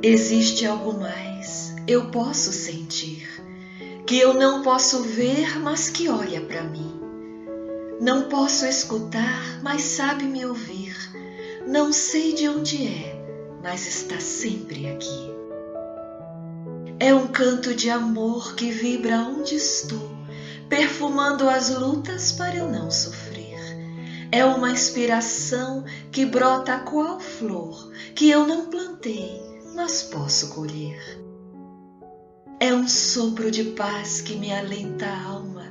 Existe algo mais, eu posso sentir, que eu não posso ver, mas que olha para mim. Não posso escutar, mas sabe me ouvir. Não sei de onde é, mas está sempre aqui. É um canto de amor que vibra onde estou, perfumando as lutas para eu não sofrer. É uma inspiração que brota qual flor, que eu não plantei, mas posso colher. É um sopro de paz que me alenta a alma,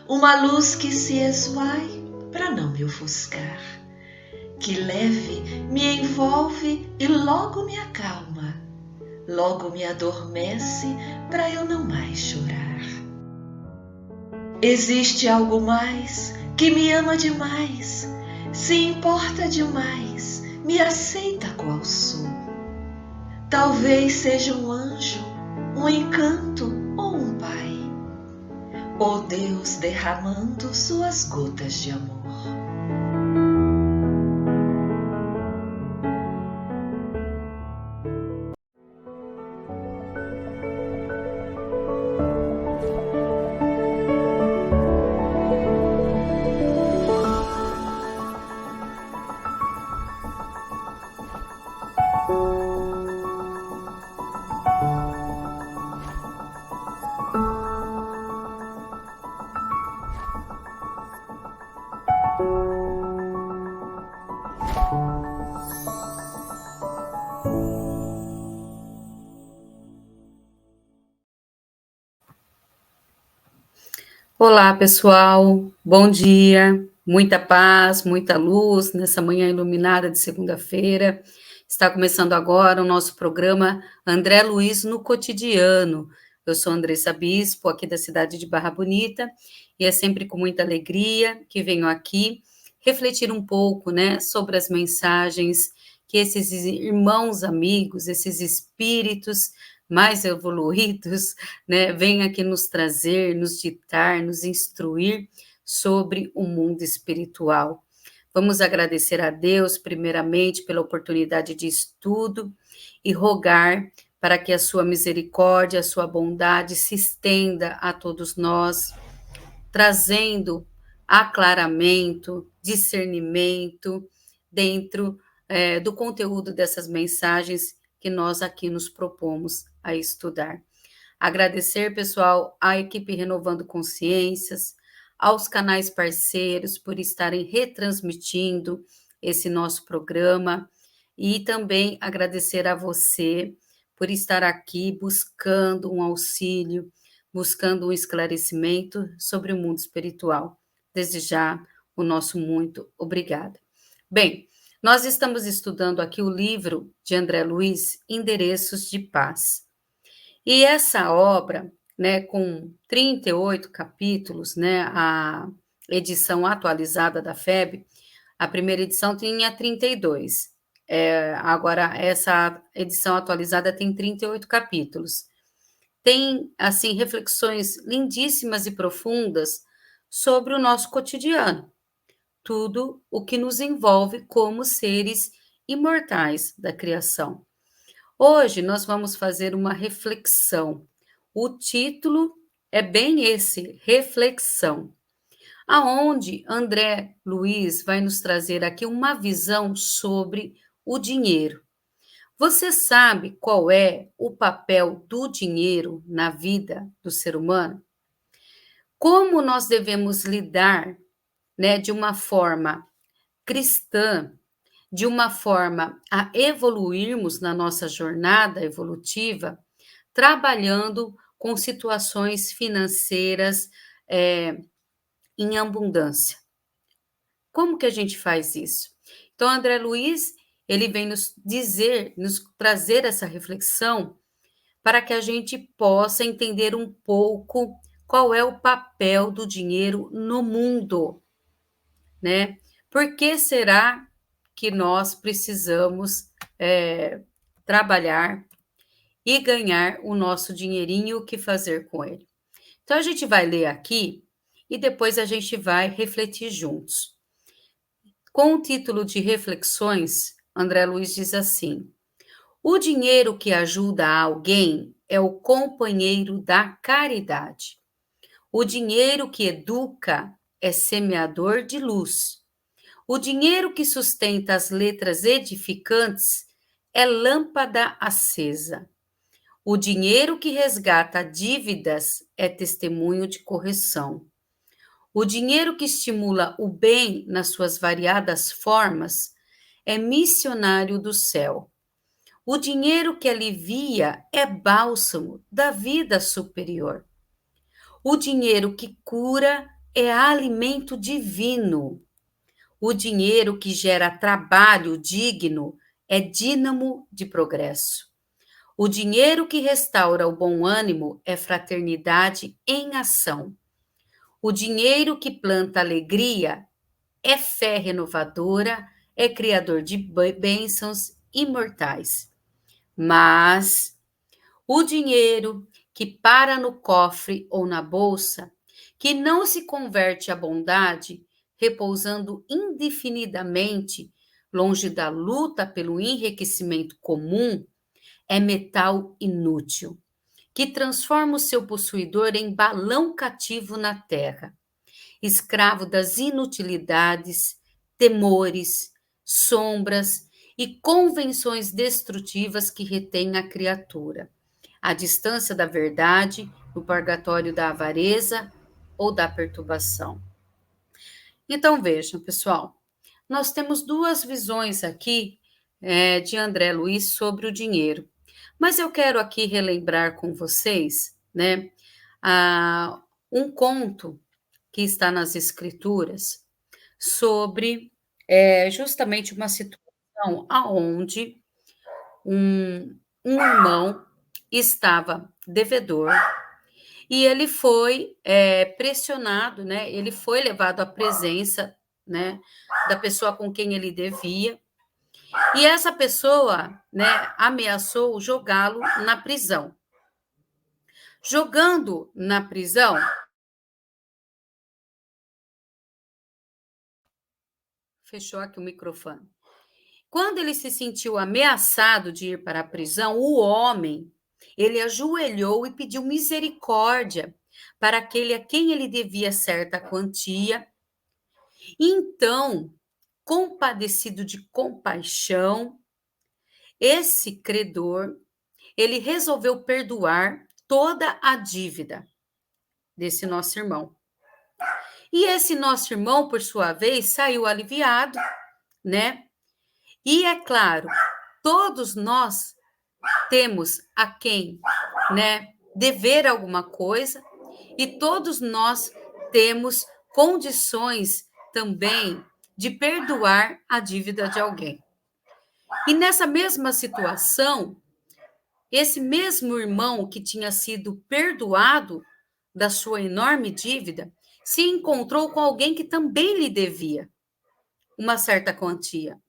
uma luz que se esvai para não me ofuscar, que leve me envolve e logo me acalma, logo me adormece para eu não mais chorar. Existe algo mais que me ama demais, se importa demais, me aceita qual sou. Talvez seja um anjo, um encanto ou um pai, ou Deus derramando suas gotas de amor. Olá, pessoal. Bom dia. Muita paz, muita luz nessa manhã iluminada de segunda-feira. Está começando agora o nosso programa André Luiz no Cotidiano. Eu sou Andressa Bispo, aqui da cidade de Barra Bonita, e é sempre com muita alegria que venho aqui refletir um pouco, né, sobre as mensagens que esses irmãos amigos, esses espíritos mais evoluídos, né, vêm aqui nos trazer, nos ditar, nos instruir sobre o mundo espiritual. Vamos agradecer a Deus, primeiramente, pela oportunidade de estudo e rogar para que a sua misericórdia, a sua bondade se estenda a todos nós, trazendo aclaramento, discernimento dentro do conteúdo dessas mensagens que nós aqui nos propomos a estudar. Agradecer, pessoal, à equipe Renovando Consciências, aos canais parceiros por estarem retransmitindo esse nosso programa e também agradecer a você por estar aqui buscando um auxílio, buscando um esclarecimento sobre o mundo espiritual. Desde já, o nosso muito obrigada. Bem, nós estamos estudando aqui o livro de André Luiz, Endereços de Paz. E essa obra, né, com 38 capítulos, né, a edição atualizada da FEB, a primeira edição tinha 32. Agora, essa edição atualizada tem 38 capítulos. Tem, assim, reflexões lindíssimas e profundas sobre o nosso cotidiano, tudo o que nos envolve como seres imortais da criação. Hoje nós vamos fazer uma reflexão. O título é bem esse, reflexão, aonde André Luiz vai nos trazer aqui uma visão sobre o dinheiro. Você sabe qual é o papel do dinheiro na vida do ser humano? Como nós devemos lidar, né, de uma forma cristã, de uma forma a evoluirmos na nossa jornada evolutiva, trabalhando com situações financeiras em abundância. Como que a gente faz isso? Então, André Luiz, ele vem nos dizer, nos trazer essa reflexão para que a gente possa entender um pouco qual é o papel do dinheiro no mundo, né? Por que será que nós precisamos trabalhar e ganhar o nosso dinheirinho e o que fazer com ele? Então, a gente vai ler aqui e depois a gente vai refletir juntos. Com o título de Reflexões, André Luiz diz assim: o dinheiro que ajuda alguém é o companheiro da caridade. O dinheiro que educa é semeador de luz. O dinheiro que sustenta as letras edificantes é lâmpada acesa. O dinheiro que resgata dívidas é testemunho de correção. O dinheiro que estimula o bem nas suas variadas formas é missionário do céu. O dinheiro que alivia é bálsamo da vida superior. O dinheiro que cura é alimento divino. O dinheiro que gera trabalho digno é dínamo de progresso. O dinheiro que restaura o bom ânimo é fraternidade em ação. O dinheiro que planta alegria é fé renovadora, é criador de bênçãos imortais. Mas o dinheiro que para no cofre ou na bolsa, que não se converte à bondade, repousando indefinidamente longe da luta pelo enriquecimento comum, é metal inútil, que transforma o seu possuidor em balão cativo na terra, escravo das inutilidades, temores, sombras e convenções destrutivas que retêm a criatura, à distância da verdade, no purgatório da avareza ou da perturbação. Então vejam, pessoal, nós temos duas visões aqui de André Luiz sobre o dinheiro. Mas eu quero aqui relembrar com vocês, né, um conto que está nas escrituras sobre justamente uma situação aonde um irmão estava devedor e ele foi pressionado, né? Ele foi levado à presença, né, da pessoa com quem ele devia. E essa pessoa, né, ameaçou jogá-lo na prisão. Jogando na prisão, fechou aqui o microfone. Quando ele se sentiu ameaçado de ir para a prisão, o homem, ele ajoelhou e pediu misericórdia para aquele a quem ele devia certa quantia. Então, compadecido de compaixão, esse credor, ele resolveu perdoar toda a dívida desse nosso irmão. E esse nosso irmão, por sua vez, saiu aliviado, né? E é claro, todos nós temos a quem, né, dever alguma coisa e todos nós temos condições também de perdoar a dívida de alguém. E nessa mesma situação, esse mesmo irmão que tinha sido perdoado da sua enorme dívida se encontrou com alguém que também lhe devia uma certa quantia.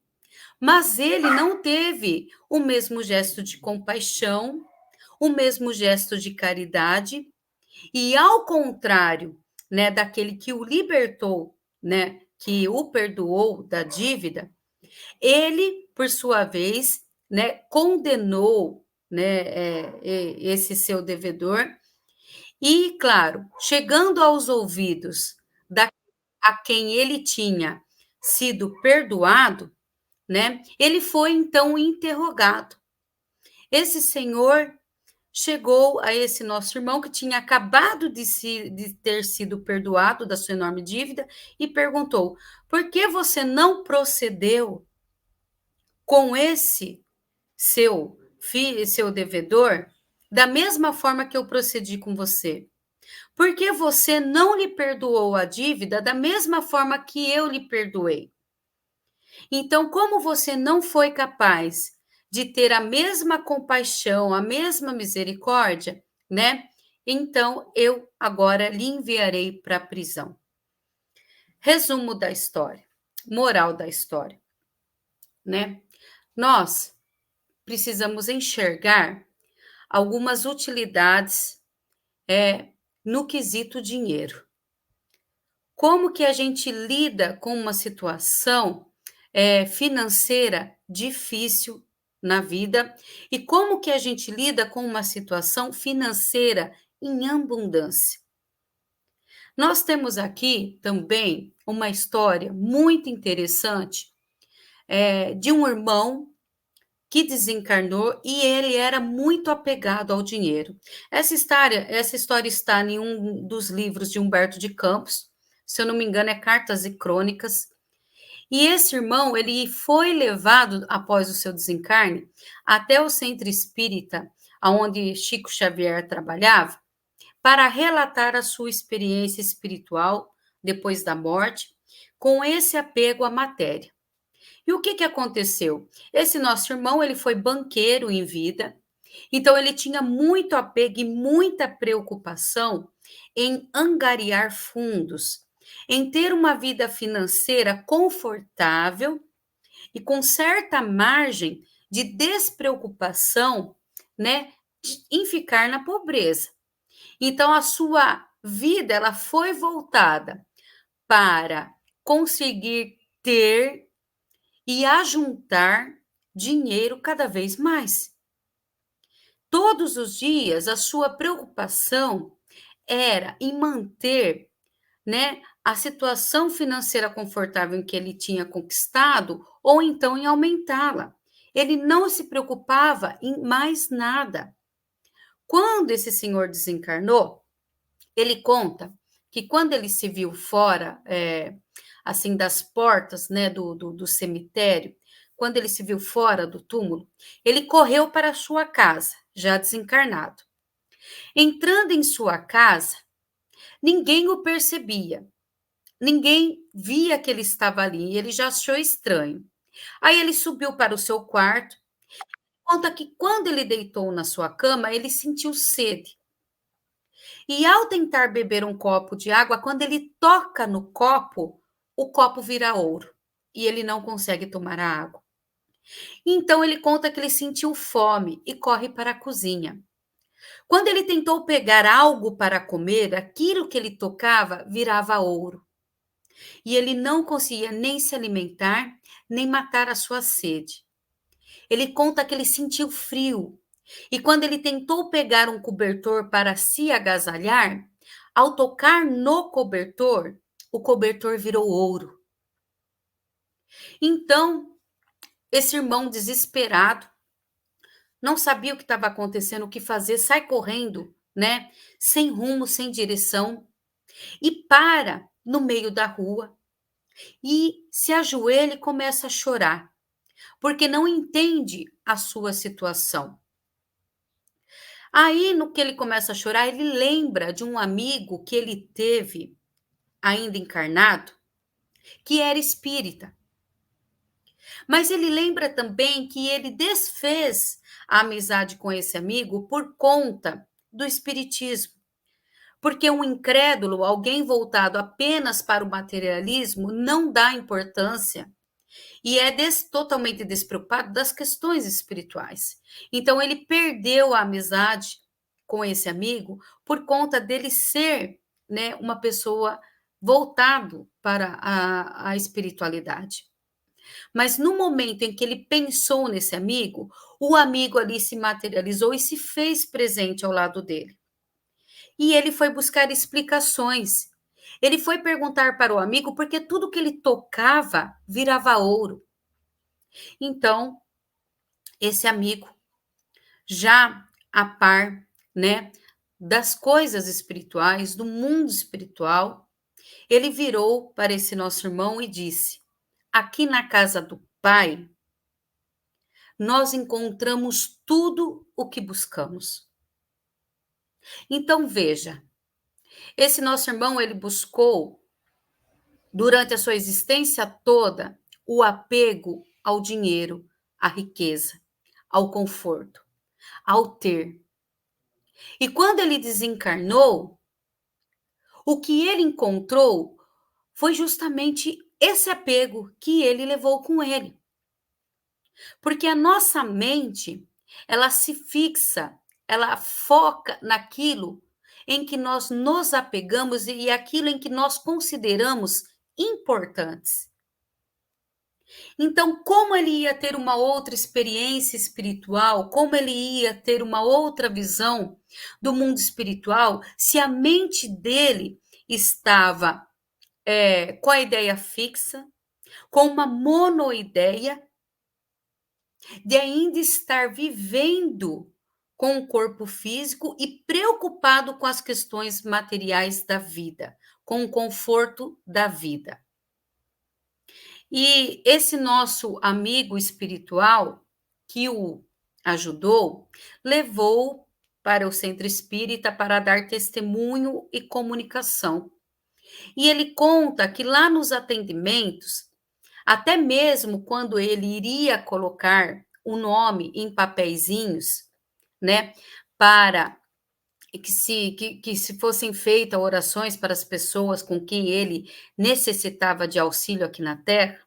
Mas ele não teve o mesmo gesto de compaixão, o mesmo gesto de caridade, e ao contrário, né, daquele que o libertou, né, que o perdoou da dívida, ele, por sua vez, né, condenou, né, esse seu devedor e, claro, chegando aos ouvidos a quem ele tinha sido perdoado, né, ele foi então interrogado. Esse senhor chegou a esse nosso irmão que tinha acabado de ter sido perdoado da sua enorme dívida e perguntou: por que você não procedeu com esse seu filho, seu devedor, da mesma forma que eu procedi com você? Por que você não lhe perdoou a dívida da mesma forma que eu lhe perdoei? Então, como você não foi capaz de ter a mesma compaixão, a mesma misericórdia, né? Então, eu agora lhe enviarei para a prisão. Resumo da história, moral da história, né? Nós precisamos enxergar algumas utilidades no quesito dinheiro. Como que a gente lida com uma situação financeira difícil na vida e como que a gente lida com uma situação financeira em abundância. Nós temos aqui também uma história muito interessante de um irmão que desencarnou e ele era muito apegado ao dinheiro. Essa história está em um dos livros de Humberto de Campos, se eu não me engano, é Cartas e Crônicas. E esse irmão, ele foi levado após o seu desencarne até o centro espírita, onde Chico Xavier trabalhava, para relatar a sua experiência espiritual depois da morte, com esse apego à matéria. E o que que aconteceu? Esse nosso irmão, ele foi banqueiro em vida, então ele tinha muito apego e muita preocupação em angariar fundos, em ter uma vida financeira confortável e com certa margem de despreocupação, né, em ficar na pobreza. Então a sua vida ela foi voltada para conseguir ter e ajuntar dinheiro cada vez mais. Todos os dias a sua preocupação era em manter, né, a situação financeira confortável que ele tinha conquistado ou então em aumentá-la. Ele não se preocupava em mais nada. Quando esse senhor desencarnou, ele conta que quando ele se viu fora, assim, das portas, né, do cemitério, quando ele se viu fora do túmulo, ele correu para a sua casa, já desencarnado. Entrando em sua casa, ninguém o percebia, ninguém via que ele estava ali, e ele já achou estranho. Aí ele subiu para o seu quarto, conta que quando ele deitou na sua cama, ele sentiu sede. E ao tentar beber um copo de água, quando ele toca no copo, o copo vira ouro e ele não consegue tomar a água. Então ele conta que ele sentiu fome e corre para a cozinha. Quando ele tentou pegar algo para comer, aquilo que ele tocava virava ouro. E ele não conseguia nem se alimentar, nem matar a sua sede. Ele conta que ele sentiu frio. E quando ele tentou pegar um cobertor para se agasalhar, ao tocar no cobertor, o cobertor virou ouro. Então, esse irmão desesperado, não sabia o que estava acontecendo, o que fazer, sai correndo, né? Sem rumo, sem direção, e para no meio da rua e se ajoelha e começa a chorar, porque não entende a sua situação. Aí, no que ele começa a chorar, ele lembra de um amigo que ele teve, ainda encarnado, que era espírita. Mas ele lembra também que ele desfez a amizade com esse amigo por conta do espiritismo. Porque um incrédulo, alguém voltado apenas para o materialismo, não dá importância e é totalmente despreocupado das questões espirituais. Então, ele perdeu a amizade com esse amigo por conta dele ser, né, uma pessoa voltado para a espiritualidade. Mas no momento em que ele pensou nesse amigo, o amigo ali se materializou e se fez presente ao lado dele. E ele foi buscar explicações. Ele foi perguntar para o amigo porque tudo que ele tocava virava ouro. Então, esse amigo, já a par, né, das coisas espirituais, do mundo espiritual, ele virou para esse nosso irmão e disse: aqui na casa do Pai, nós encontramos tudo o que buscamos. Então, veja, esse nosso irmão, ele buscou, durante a sua existência toda, o apego ao dinheiro, à riqueza, ao conforto, ao ter. E quando ele desencarnou, o que ele encontrou foi justamente esse apego que ele levou com ele. Porque a nossa mente, ela se fixa, ela foca naquilo em que nós nos apegamos e aquilo em que nós consideramos importantes. Então, como ele ia ter uma outra experiência espiritual, como ele ia ter uma outra visão do mundo espiritual, se a mente dele estava com a ideia fixa, com uma monoideia, de ainda estar vivendo com o corpo físico e preocupado com as questões materiais da vida, com o conforto da vida. E esse nosso amigo espiritual que o ajudou, levou para o centro espírita para dar testemunho e comunicação. E ele conta que lá nos atendimentos, até mesmo quando ele iria colocar o nome em papeizinhos, né, para que se fossem feitas orações para as pessoas com quem ele necessitava de auxílio aqui na Terra,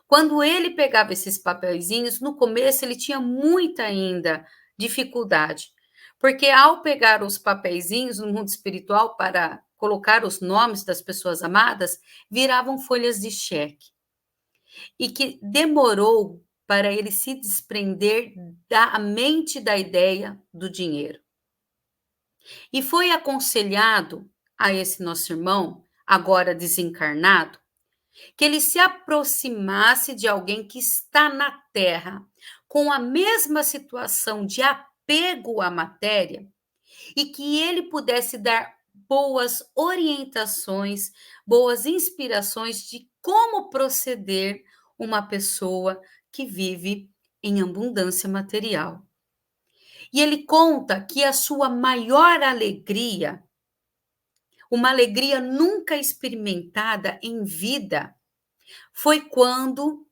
quando ele pegava esses papeizinhos, no começo ele tinha muita ainda dificuldade, porque ao pegar os papeizinhos no mundo espiritual para colocar os nomes das pessoas amadas, viravam folhas de cheque. E que demorou para ele se desprender da mente da ideia do dinheiro. E foi aconselhado a esse nosso irmão, agora desencarnado, que ele se aproximasse de alguém que está na Terra com a mesma situação de apego à matéria e que ele pudesse dar boas orientações, boas inspirações de como proceder uma pessoa que vive em abundância material. E ele conta que a sua maior alegria, uma alegria nunca experimentada em vida, foi quando,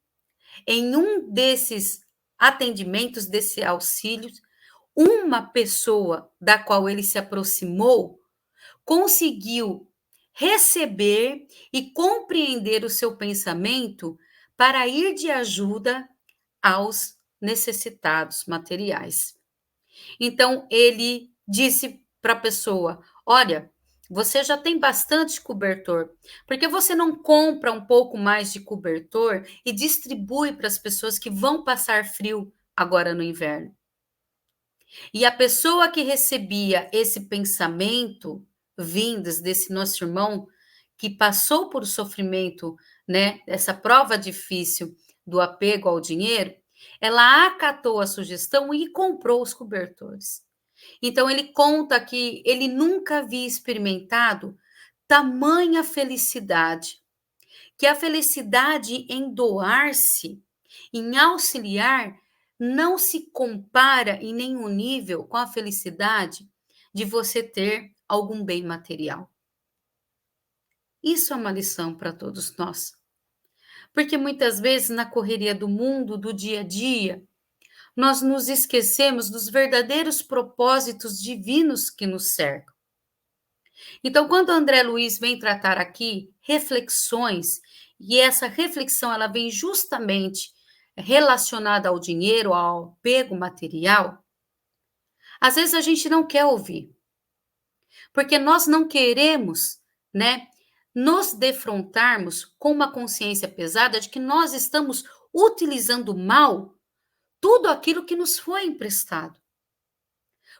em um desses atendimentos, desse auxílio, uma pessoa da qual ele se aproximou conseguiu receber e compreender o seu pensamento para ir de ajuda aos necessitados materiais. Então, ele disse para a pessoa: olha, você já tem bastante cobertor, por que você não compra um pouco mais de cobertor e distribui para as pessoas que vão passar frio agora no inverno? E a pessoa que recebia esse pensamento vindos desse nosso irmão que passou por sofrimento, né, essa prova difícil do apego ao dinheiro, ela acatou a sugestão e comprou os cobertores. Então ele conta que ele nunca havia experimentado tamanha felicidade, que a felicidade em doar-se, em auxiliar, não se compara em nenhum nível com a felicidade de você ter algum bem material. Isso é uma lição para todos nós. Porque muitas vezes na correria do mundo, do dia a dia, nós nos esquecemos dos verdadeiros propósitos divinos que nos cercam. Então, quando André Luiz vem tratar aqui reflexões, e essa reflexão ela vem justamente relacionada ao dinheiro, ao apego material, às vezes a gente não quer ouvir, porque nós não queremos, né, nos defrontarmos com uma consciência pesada de que nós estamos utilizando mal tudo aquilo que nos foi emprestado.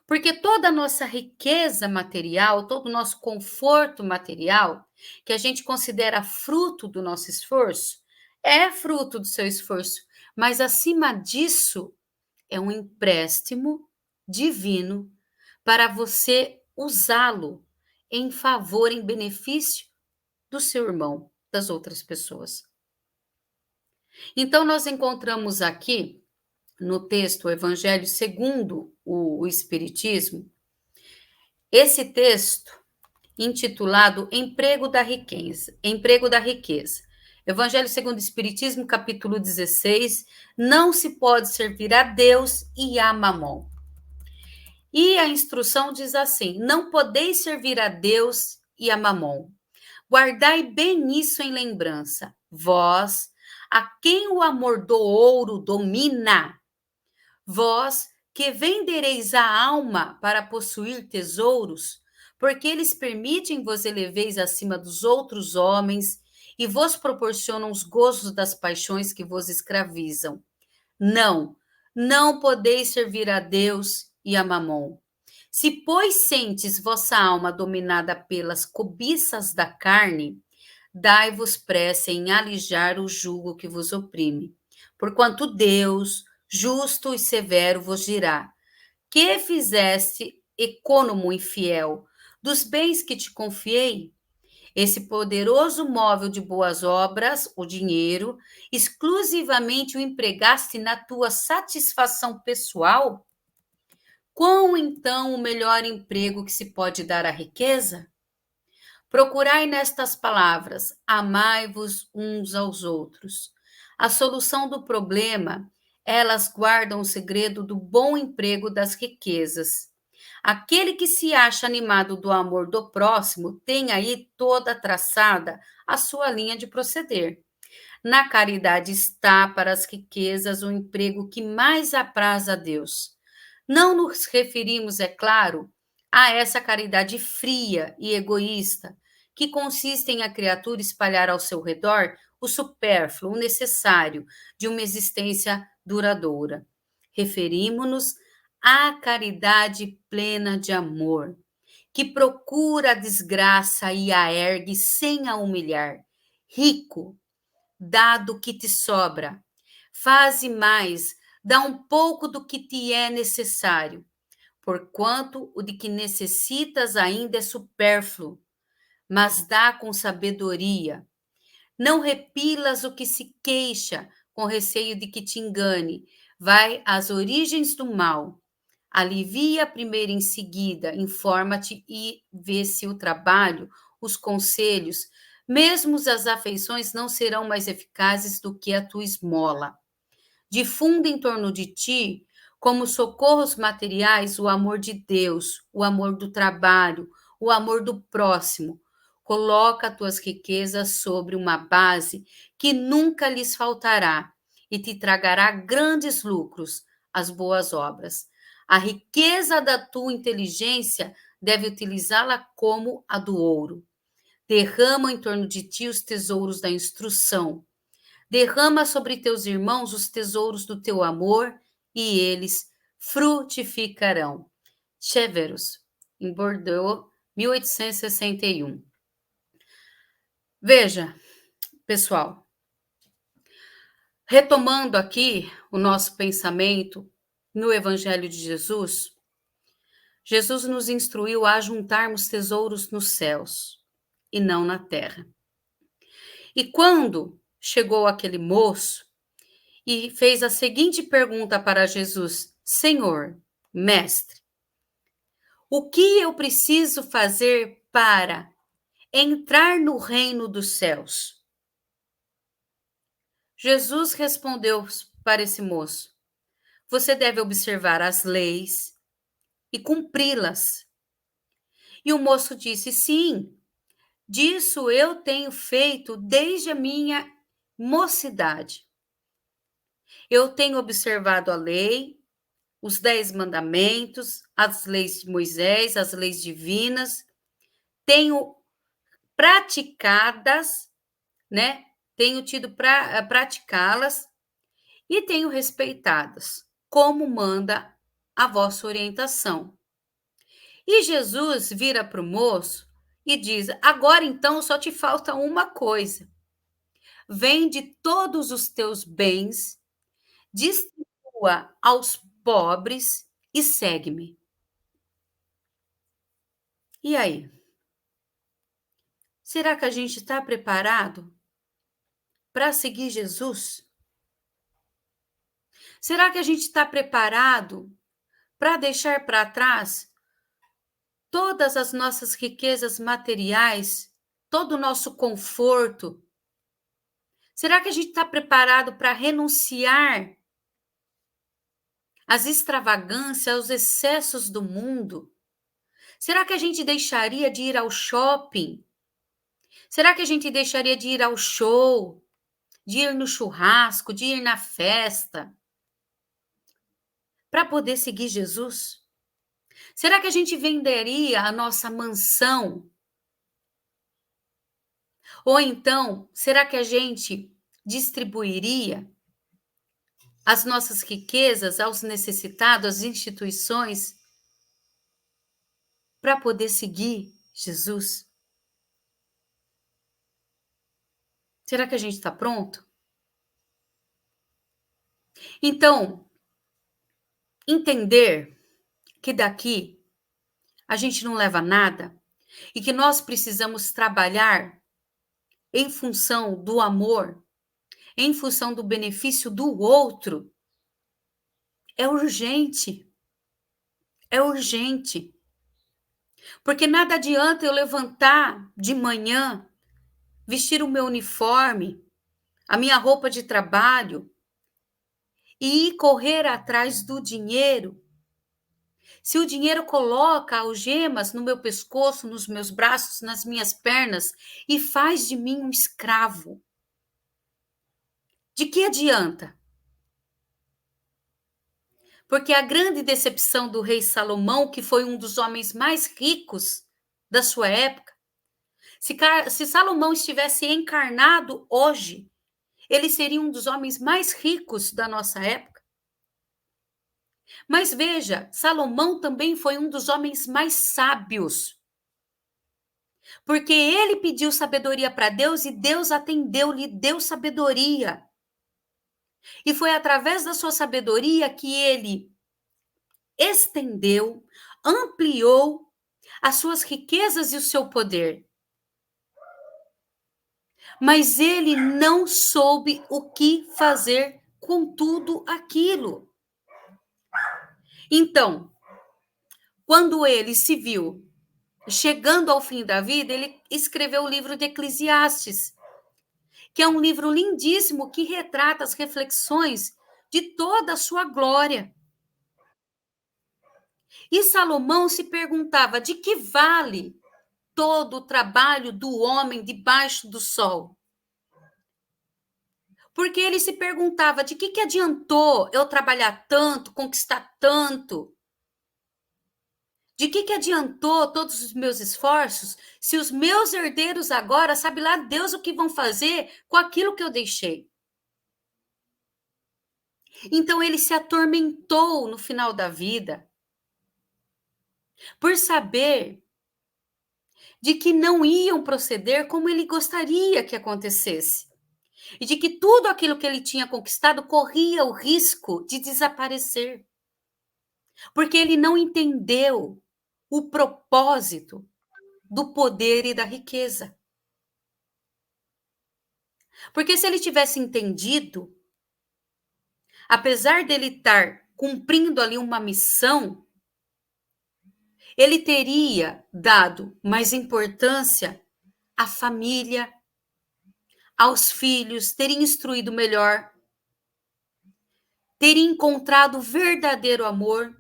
Porque toda a nossa riqueza material, todo o nosso conforto material, que a gente considera fruto do nosso esforço, é fruto do seu esforço, mas acima disso, é um empréstimo divino para você usá-lo em favor, em benefício do seu irmão, das outras pessoas. Então, nós encontramos aqui no texto, o Evangelho segundo o Espiritismo, esse texto intitulado Emprego da Riqueza. Evangelho segundo o Espiritismo, capítulo 16, não se pode servir a Deus e a Mamon. E a instrução diz assim: não podeis servir a Deus e a Mamon. Guardai bem isso em lembrança, vós, a quem o amor do ouro domina, vós que vendereis a alma para possuir tesouros, porque eles permitem vos eleveis acima dos outros homens e vos proporcionam os gozos das paixões que vos escravizam. Não, não podeis servir a Deus e a Mamon. Se, pois, sentes vossa alma dominada pelas cobiças da carne, dai-vos pressa em alijar o jugo que vos oprime. Porquanto Deus, justo e severo, vos dirá: que fizeste, econômo infiel, dos bens que te confiei? Esse poderoso móvel de boas obras, o dinheiro, exclusivamente o empregaste na tua satisfação pessoal? Qual então o melhor emprego que se pode dar à riqueza? Procurai nestas palavras: amai-vos uns aos outros. A solução do problema, elas guardam o segredo do bom emprego das riquezas. Aquele que se acha animado do amor do próximo tem aí toda traçada a sua linha de proceder. Na caridade está para as riquezas o emprego que mais apraz a Deus. Não nos referimos, é claro, a essa caridade fria e egoísta, que consiste em a criatura espalhar ao seu redor o supérfluo, o necessário de uma existência duradoura. Referimos-nos à caridade plena de amor, que procura a desgraça e a ergue sem a humilhar. Rico, dá do que te sobra. Faze mais, dá um pouco do que te é necessário, porquanto o de que necessitas ainda é supérfluo, mas dá com sabedoria. Não repilas o que se queixa, com receio de que te engane. Vai às origens do mal. Alivia primeiro em seguida, informa-te e vê se o trabalho, os conselhos, mesmo as afeições não serão mais eficazes do que a tua esmola. Difunda em torno de ti, como socorros materiais, o amor de Deus, o amor do trabalho, o amor do próximo. Coloca tuas riquezas sobre uma base que nunca lhes faltará e te tragará grandes lucros, as boas obras. A riqueza da tua inteligência deve utilizá-la como a do ouro. Derrama em torno de ti os tesouros da instrução. Derrama sobre teus irmãos os tesouros do teu amor e eles frutificarão. Severus, em Bordeaux, 1861. Veja, pessoal, retomando aqui o nosso pensamento no Evangelho de Jesus, Jesus nos instruiu a juntarmos tesouros nos céus e não na terra. E quando chegou aquele moço e fez a seguinte pergunta para Jesus: Senhor, mestre, o que eu preciso fazer para entrar no reino dos céus? Jesus respondeu para esse moço: você deve observar as leis e cumpri-las. E o moço disse: sim, disso eu tenho feito desde a minha mocidade. Eu tenho observado a lei, os 10 mandamentos, as leis de Moisés, as leis divinas, tenho praticadas, né? Tenho tido para praticá-las e tenho respeitadas, como manda a vossa orientação. E Jesus vira para o moço e diz: agora então só te falta uma coisa. Vende todos os teus bens, distribua aos pobres e segue-me. E aí? Será que a gente está preparado para seguir Jesus? Será que a gente está preparado para deixar para trás todas as nossas riquezas materiais, todo o nosso conforto? Será que a gente está preparado para renunciar às extravagâncias, aos excessos do mundo? Será que a gente deixaria de ir ao shopping? Será que a gente deixaria de ir ao show, de ir no churrasco, de ir na festa, para poder seguir Jesus? Será que a gente venderia a nossa mansão? Ou então, será que a gente distribuiria as nossas riquezas aos necessitados, às instituições, para poder seguir Jesus? Será que a gente está pronto? Então, entender que daqui a gente não leva nada e que nós precisamos trabalhar em função do amor, em função do benefício do outro, é urgente. É urgente. Porque nada adianta eu levantar de manhã, vestir o meu uniforme, a minha roupa de trabalho e ir correr atrás do dinheiro. Se o dinheiro coloca algemas no meu pescoço, nos meus braços, nas minhas pernas e faz de mim um escravo, de que adianta? Porque a grande decepção do rei Salomão, que foi um dos homens mais ricos da sua época, se Salomão estivesse encarnado hoje, ele seria um dos homens mais ricos da nossa época. Mas veja, Salomão também foi um dos homens mais sábios. Porque ele pediu sabedoria para Deus e Deus atendeu, lhe deu sabedoria. E foi através da sua sabedoria que ele estendeu, ampliou as suas riquezas e o seu poder. Mas ele não soube o que fazer com tudo aquilo. Então, quando ele se viu chegando ao fim da vida, ele escreveu o livro de Eclesiastes, que é um livro lindíssimo que retrata as reflexões de toda a sua glória. E Salomão se perguntava de que vale todo o trabalho do homem debaixo do sol. Porque ele se perguntava de que adiantou eu trabalhar tanto, conquistar tanto? De que adiantou todos os meus esforços se os meus herdeiros agora, sabe lá Deus o que vão fazer com aquilo que eu deixei? Então ele se atormentou no final da vida por saber de que não iam proceder como ele gostaria que acontecesse. E de que tudo aquilo que ele tinha conquistado corria o risco de desaparecer. Porque ele não entendeu o propósito do poder e da riqueza. Porque se ele tivesse entendido, apesar dele estar cumprindo ali uma missão, ele teria dado mais importância à família, aos filhos, teria instruído melhor, teria encontrado o verdadeiro amor,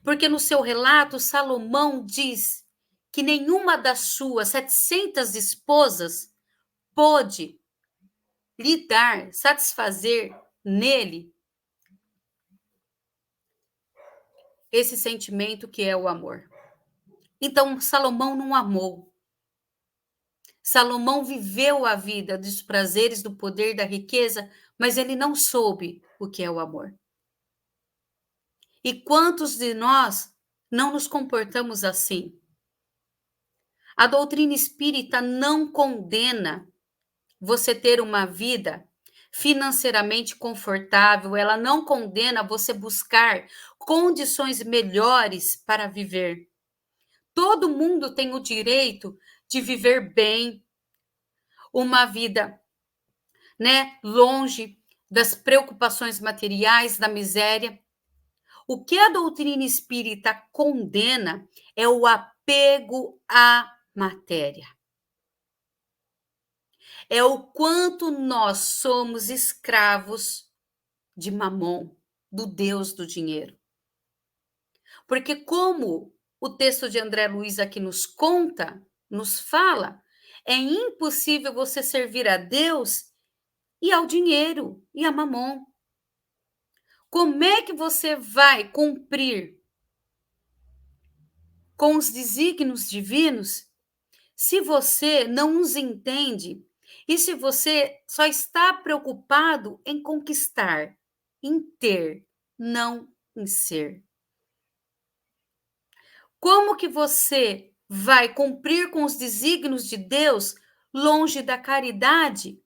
porque no seu relato Salomão diz que nenhuma das suas 700 esposas pôde lhe dar, satisfazer nele esse sentimento que é o amor. Então Salomão não amou. Salomão viveu a vida dos prazeres, do poder, da riqueza, mas ele não soube o que é o amor. E quantos de nós não nos comportamos assim? A doutrina espírita não condena você ter uma vida financeiramente confortável, ela não condena você buscar condições melhores para viver. Todo mundo tem o direito de viver bem, uma vida, longe das preocupações materiais, da miséria. O que a doutrina espírita condena é o apego à matéria. É o quanto nós somos escravos de Mamon, do Deus do dinheiro. Porque como o texto de André Luiz aqui nos conta, nos fala, é impossível você servir a Deus e ao dinheiro e a Mamon. Como é que você vai cumprir com os desígnios divinos se você não os entende e se você só está preocupado em conquistar, em ter, não em ser? Como que você vai cumprir com os desígnios de Deus longe da caridade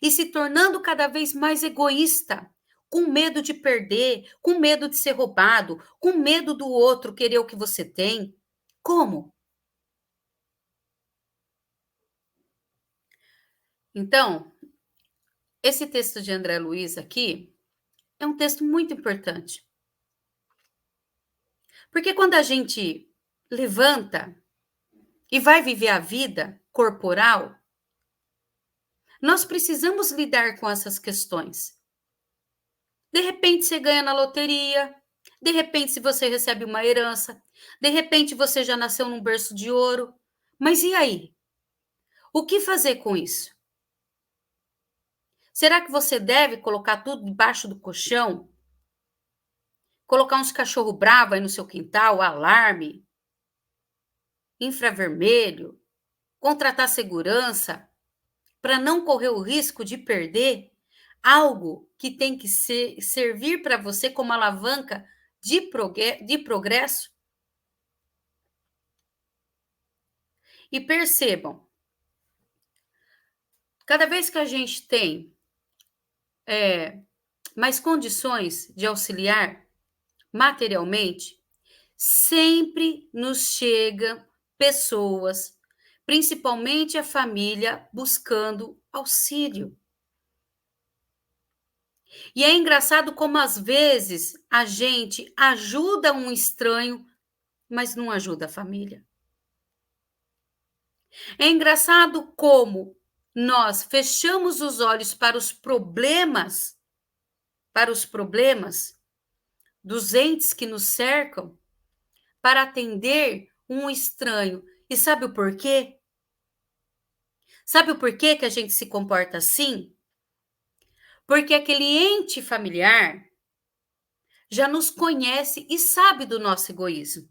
e se tornando cada vez mais egoísta, com medo de perder, com medo de ser roubado, com medo do outro querer o que você tem? Como? Então, esse texto de André Luiz aqui é um texto muito importante. Porque quando a gente levanta e vai viver a vida corporal, nós precisamos lidar com essas questões. De repente você ganha na loteria, de repente se você recebe uma herança, de repente você já nasceu num berço de ouro. Mas e aí? O que fazer com isso? Será que você deve colocar tudo debaixo do colchão? Colocar uns cachorro bravo aí no seu quintal, alarme, infravermelho, contratar segurança para não correr o risco de perder algo que tem que servir para você como alavanca de progresso? E percebam, cada vez que a gente tem mais condições de auxiliar materialmente, sempre nos chegam pessoas, principalmente a família, buscando auxílio. E é engraçado como às vezes a gente ajuda um estranho, mas não ajuda a família. É engraçado como nós fechamos os olhos para os problemas dos entes que nos cercam, para atender um estranho. E sabe o porquê? Sabe o porquê que a gente se comporta assim? Porque aquele ente familiar já nos conhece e sabe do nosso egoísmo.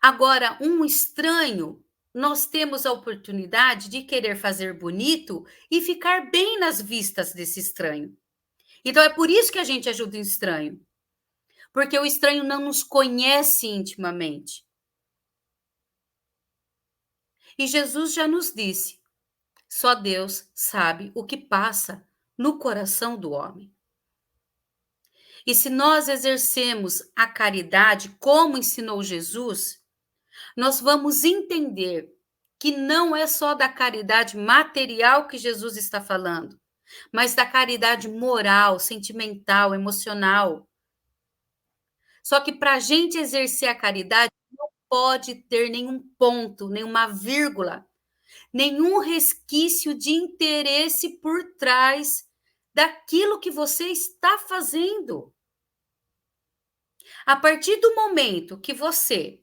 Agora, um estranho, nós temos a oportunidade de querer fazer bonito e ficar bem nas vistas desse estranho. Então, é por isso que a gente ajuda o estranho. Porque o estranho não nos conhece intimamente. E Jesus já nos disse: só Deus sabe o que passa no coração do homem. E se nós exercemos a caridade como ensinou Jesus, nós vamos entender que não é só da caridade material que Jesus está falando, mas da caridade moral, sentimental, emocional. Só que para a gente exercer a caridade, não pode ter nenhum ponto, nenhuma vírgula, nenhum resquício de interesse por trás daquilo que você está fazendo. A partir do momento que você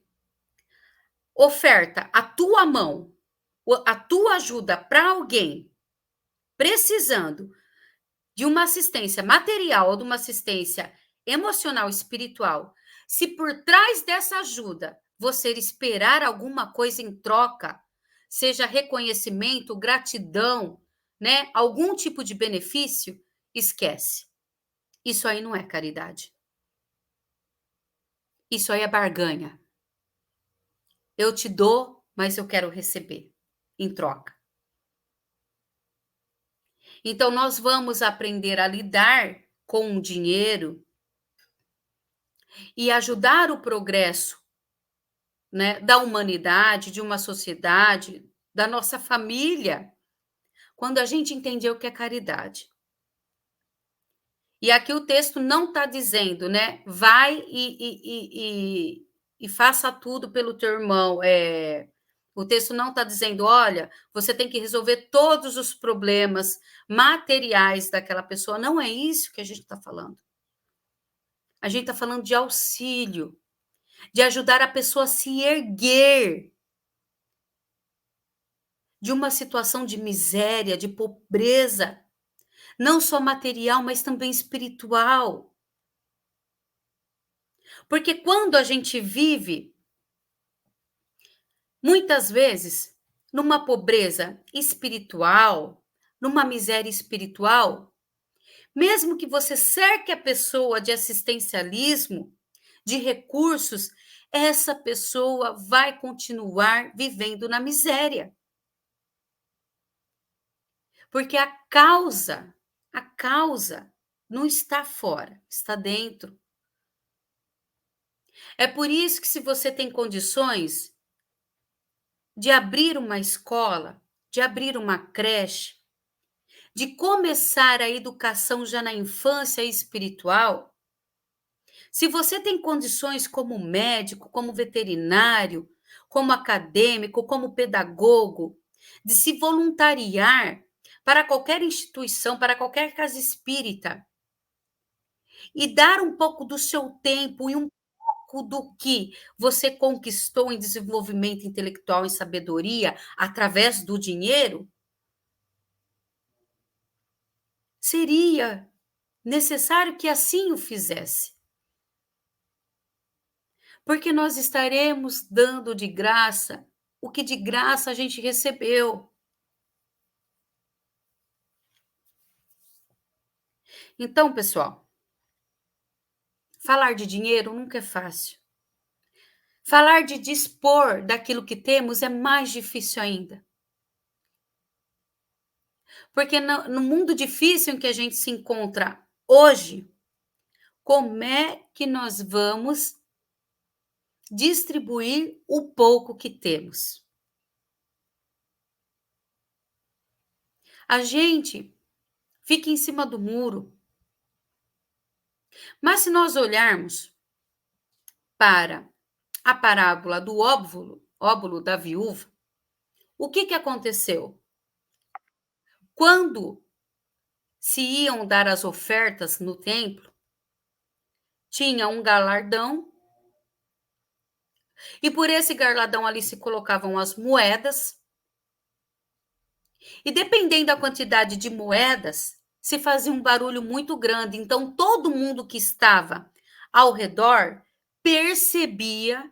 oferta a tua mão, a tua ajuda para alguém precisando de uma assistência material ou de uma assistência emocional, espiritual, se por trás dessa ajuda você esperar alguma coisa em troca, seja reconhecimento, gratidão, né, algum tipo de benefício, esquece. Isso aí não é caridade. Isso aí é barganha. Eu te dou, mas eu quero receber em troca. Então, nós vamos aprender a lidar com o dinheiro e ajudar o progresso, né, da humanidade, de uma sociedade, da nossa família, quando a gente entender o que é caridade. E aqui o texto não está dizendo, né, vai e faça tudo pelo teu irmão. O texto não está dizendo, olha, você tem que resolver todos os problemas materiais daquela pessoa. Não é isso que a gente está falando. A gente está falando de auxílio, de ajudar a pessoa a se erguer de uma situação de miséria, de pobreza, não só material, mas também espiritual. Porque quando a gente vive Muitas vezes, numa pobreza espiritual, numa miséria espiritual, mesmo que você cerque a pessoa de assistencialismo, de recursos, essa pessoa vai continuar vivendo na miséria. Porque a causa não está fora, está dentro. É por isso que se você tem condições de abrir uma escola, de abrir uma creche, de começar a educação já na infância espiritual, se você tem condições como médico, como veterinário, como acadêmico, como pedagogo, de se voluntariar para qualquer instituição, para qualquer casa espírita, e dar um pouco do seu tempo e um pouco do que você conquistou em desenvolvimento intelectual e sabedoria através do dinheiro, seria necessário que assim o fizesse. Porque nós estaremos dando de graça o que de graça a gente recebeu. Então, pessoal, falar de dinheiro nunca é fácil. Falar de dispor daquilo que temos é mais difícil ainda. Porque no mundo difícil em que a gente se encontra hoje, como é que nós vamos distribuir o pouco que temos? A gente fica em cima do muro. Mas se nós olharmos para a parábola do óbolo da viúva, o que aconteceu? Quando se iam dar as ofertas no templo, tinha um galardão, e por esse galardão ali se colocavam as moedas, e dependendo da quantidade de moedas, se fazia um barulho muito grande. Então, todo mundo que estava ao redor percebia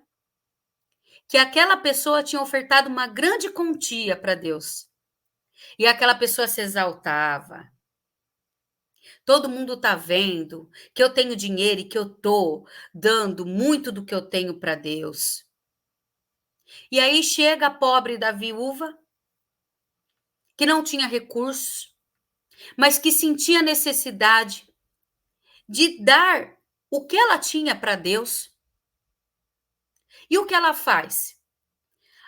que aquela pessoa tinha ofertado uma grande quantia para Deus. E aquela pessoa se exaltava. Todo mundo está vendo que eu tenho dinheiro e que eu estou dando muito do que eu tenho para Deus. E aí chega a pobre da viúva, que não tinha recursos, mas que sentia necessidade de dar o que ela tinha para Deus. E o que ela faz?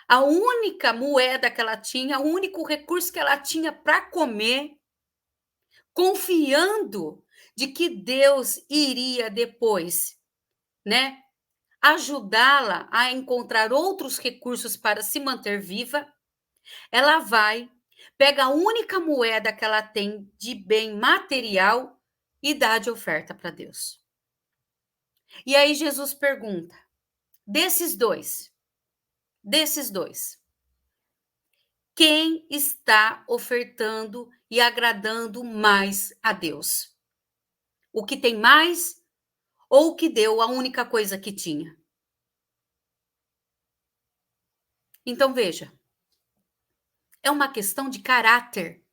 A única moeda que ela tinha, o único recurso que ela tinha para comer, confiando de que Deus iria depois, né, ajudá-la a encontrar outros recursos para se manter viva, ela vai, pega a única moeda que ela tem de bem material e dá de oferta para Deus. E aí Jesus pergunta: desses dois, quem está ofertando e agradando mais a Deus? O que tem mais ou o que deu a única coisa que tinha? Então veja, é uma questão de caráter.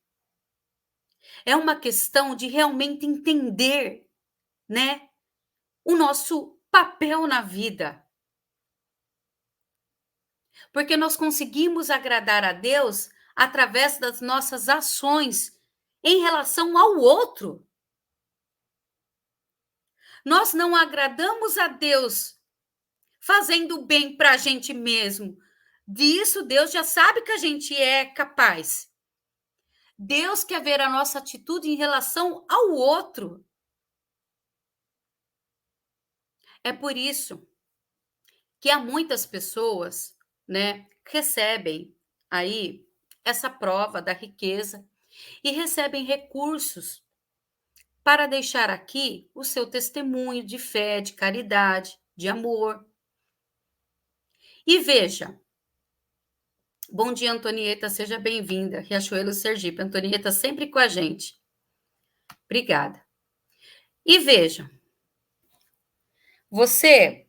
É uma questão de realmente entender, né, o nosso papel na vida. Porque nós conseguimos agradar a Deus através das nossas ações em relação ao outro. Nós não agradamos a Deus fazendo bem para a gente mesmo. Disso Deus já sabe que a gente é capaz. Deus quer ver a nossa atitude em relação ao outro. É por isso que há muitas pessoas, né, recebem aí essa prova da riqueza e recebem recursos para deixar aqui o seu testemunho de fé, de caridade, de amor. E veja, bom dia, Antonieta, seja bem-vinda, Riachuelo, Sergipe. Antonieta sempre com a gente. Obrigada. E veja, você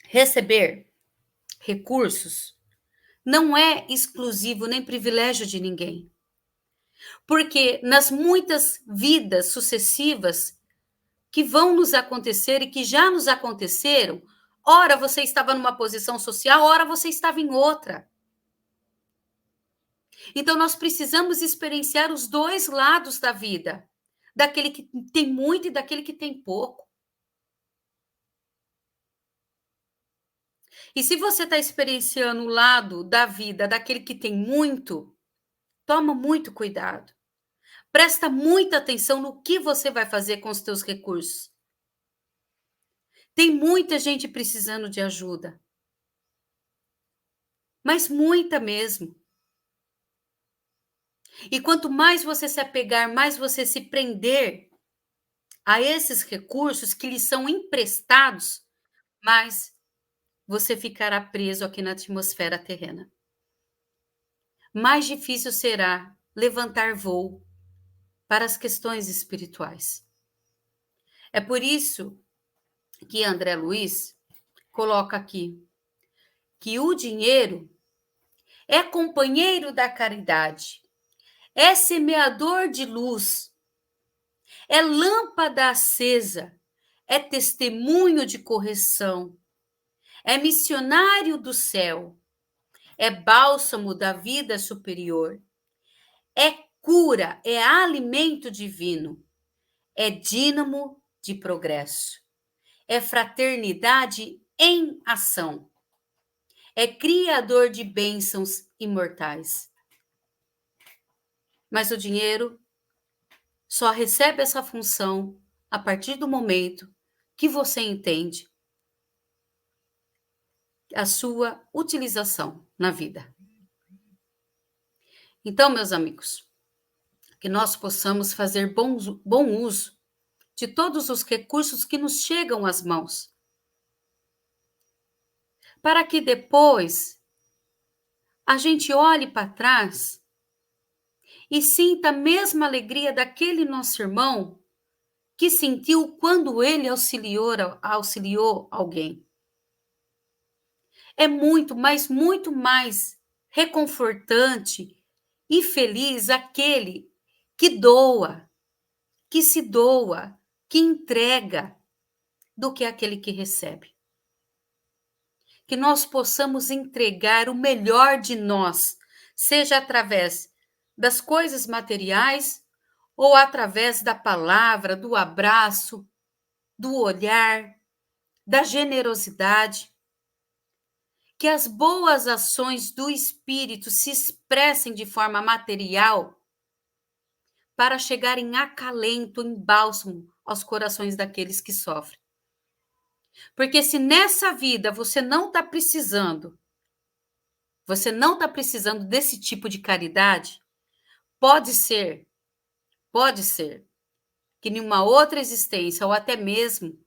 receber recursos não é exclusivo nem privilégio de ninguém. Porque nas muitas vidas sucessivas que vão nos acontecer e que já nos aconteceram, ora você estava numa posição social, ora você estava em outra. Então nós precisamos experienciar os dois lados da vida, daquele que tem muito e daquele que tem pouco. E se você está experienciando o lado da vida daquele que tem muito, toma muito cuidado. Presta muita atenção no que você vai fazer com os teus recursos. Tem muita gente precisando de ajuda. Mas muita mesmo. E quanto mais você se apegar, mais você se prender a esses recursos que lhe são emprestados, mais você ficará preso aqui na atmosfera terrena. Mais difícil será levantar voo para as questões espirituais. É por isso que André Luiz coloca aqui que o dinheiro é companheiro da caridade, é semeador de luz, é lâmpada acesa, é testemunho de correção, é missionário do céu, é bálsamo da vida superior, é cura, é alimento divino, é dínamo de progresso, é fraternidade em ação, é criador de bênçãos imortais. Mas o dinheiro só recebe essa função a partir do momento que você entende a sua utilização na vida. Então, meus amigos, que nós possamos fazer bom uso de todos os recursos que nos chegam às mãos, para que depois a gente olhe para trás e sinta a mesma alegria daquele nosso irmão que sentiu quando ele auxiliou alguém. É muito, mas muito mais reconfortante e feliz aquele que doa, que se doa, que entrega, do que aquele que recebe. Que nós possamos entregar o melhor de nós, seja através das coisas materiais ou através da palavra, do abraço, do olhar, da generosidade. Que as boas ações do Espírito se expressem de forma material para chegar em acalento, em bálsamo aos corações daqueles que sofrem. Porque se nessa vida você não está precisando desse tipo de caridade, pode ser que em uma outra existência, ou até mesmo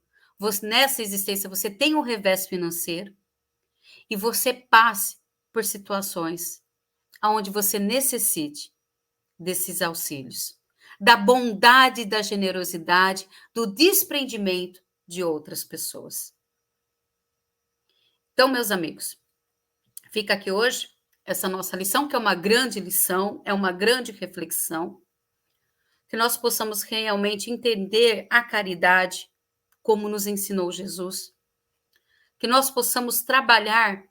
nessa existência, você tenha um revés financeiro e você passe por situações onde você necessite desses auxílios, da bondade, da generosidade, do desprendimento de outras pessoas. Então, meus amigos, fica aqui hoje essa nossa lição, que é uma grande lição, é uma grande reflexão, que nós possamos realmente entender a caridade como nos ensinou Jesus, que nós possamos trabalhar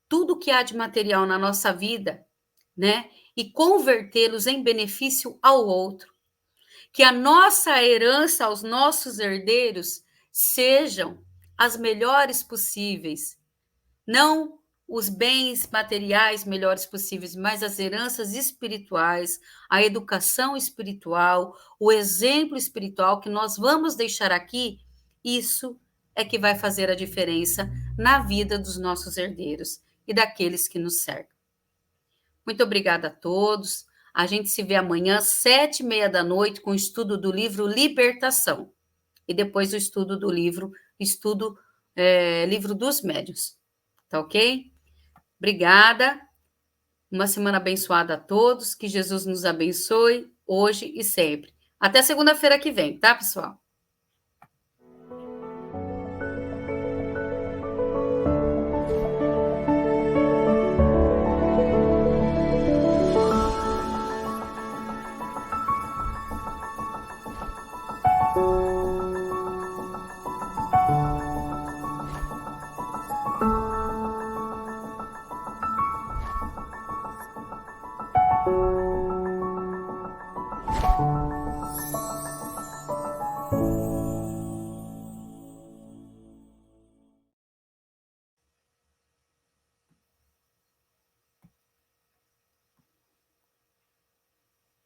tudo que há de material na nossa vida, né, e convertê-los em benefício ao outro, que a nossa herança aos nossos herdeiros sejam as melhores possíveis, não os bens materiais melhores possíveis, mas as heranças espirituais, a educação espiritual, o exemplo espiritual que nós vamos deixar aqui, isso é que vai fazer a diferença na vida dos nossos herdeiros e daqueles que nos cercam. Muito obrigada a todos. A gente se vê amanhã, 7h30 da noite, com o estudo do livro Libertação. E depois o estudo do livro Livro dos Médiuns. Tá ok? Obrigada. Uma semana abençoada a todos. Que Jesus nos abençoe hoje e sempre. Até segunda-feira que vem, tá, pessoal?